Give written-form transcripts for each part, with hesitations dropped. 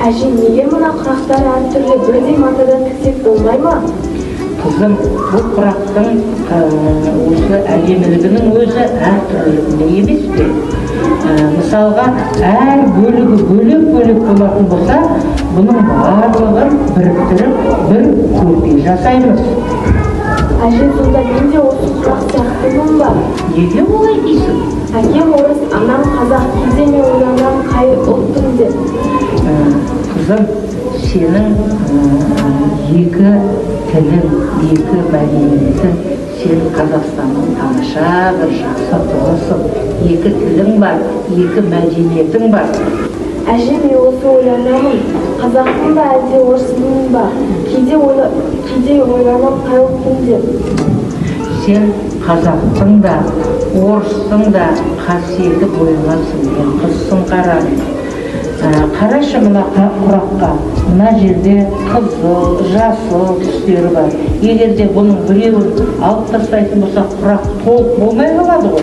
Әже, неге мына құрақтар әртүрлі бірдей матадан тіксек болмай ма? Қызым, бұл құрақтың осы әдемілігінің өзі әртүрлі емес пе? Мысалға, әр бөлігі бөлек болатын болса, бұның барлығын біріктіріп, бір көрпе жасаймыз. Әже, сонда мен де осы құрақ сияқтымын ба? Неге олай дейсің? Әкем орыс, анам қазақ, кейде мен ойланам қай ұлттың деп. Қызым, сенің екі тілің, екі мәдениетің, сен Қазақстанның тамаша бір жақсы ұлысың. Екі тілің бар, екі мәдениетің бар. Әже, мен осы ойланамын, қазақтың ба әлде орыстың ба? Кейде ойланам қай ұлттың деп. Сен қазақтың да, орыстың да қасиеті бойыңа сіңген қызсың. Қарашы мына құраққа, мына жерде қызыл, жасыл түстері бар. Егер де бұның біреуін алып тастайтын болса, құрақ толық болмай қалады ғой.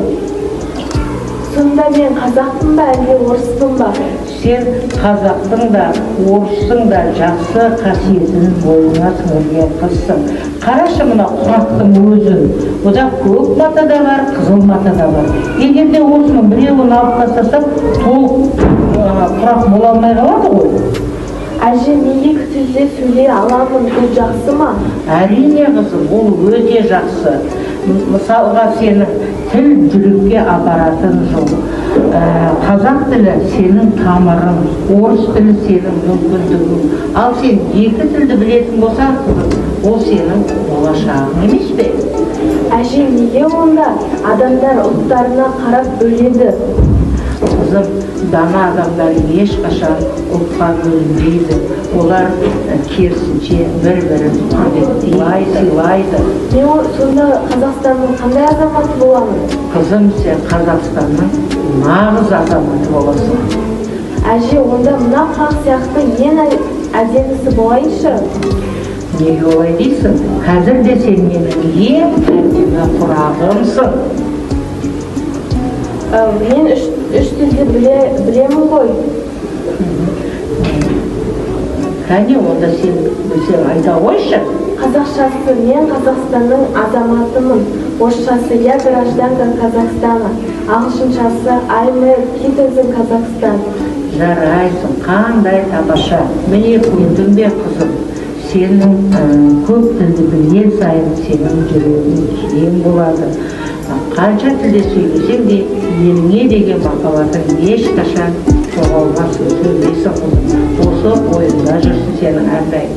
Сонда мен қазақтың ба әлде орыстың ба? Сен қазақтың да, орыстың да жақсы қасиетін бойыңа сіңірген қызсың. Қарашы мына құрақтың өзін. Ода көк мата да бар, қызыл мата да бар. Егер де осының біреуін алып тастаса, толық құрақ бола алмай қалады ғой. Әже, мен екі тілде сөйлей аламын, бұл жақсы ма? Әрине қызым, ол өте жақсы. Мысалға, сенің тіл жүрекке апаратын жол. Қазақ тілі сенің тамырың, орыс тілі сенің мүмкіндігің. Ал сен екі тілді білетін болсаң, ол сенің болашағың емес пе? Әже, неге онда адамдар ұлттарына қарап бөледі? Қызым, дана адамдар ешқашан ұлтқа бөлінбейді. Олар керісінше бір-бірін құрметтейді, сыйлайды. Мен сонда Қазақстанның қандай азаматы боламын? Қызым, сен Қазақстанның нағыз азаматы боласың. Әже, онда мына құрақ сияқты ең әдемісі болайыншы. Неге олай дейсің? Қазір де сен менің ең әдемі құрағымсың. Мен үш тілді білемін ғой. Кәне, онда сен білсең айта қойшы. Қазақшасы, мен Қазақстанның азаматымын. Орысшасы, я гражданка Казахстана. Ағылшыншасы, I'm a citizen Kazakhstan. Жарайсың, қандай тамаша. Міне көрдің бе қызым? Сенің көп тілді білген сайын сенің жүрегің кең болады. Қанша тілде сөйлесең де, еліңе деген махаббатың ешқашан жоғалмасын, сөйлейсің қызым. Осы ойында жүрсін сенің әрдайым.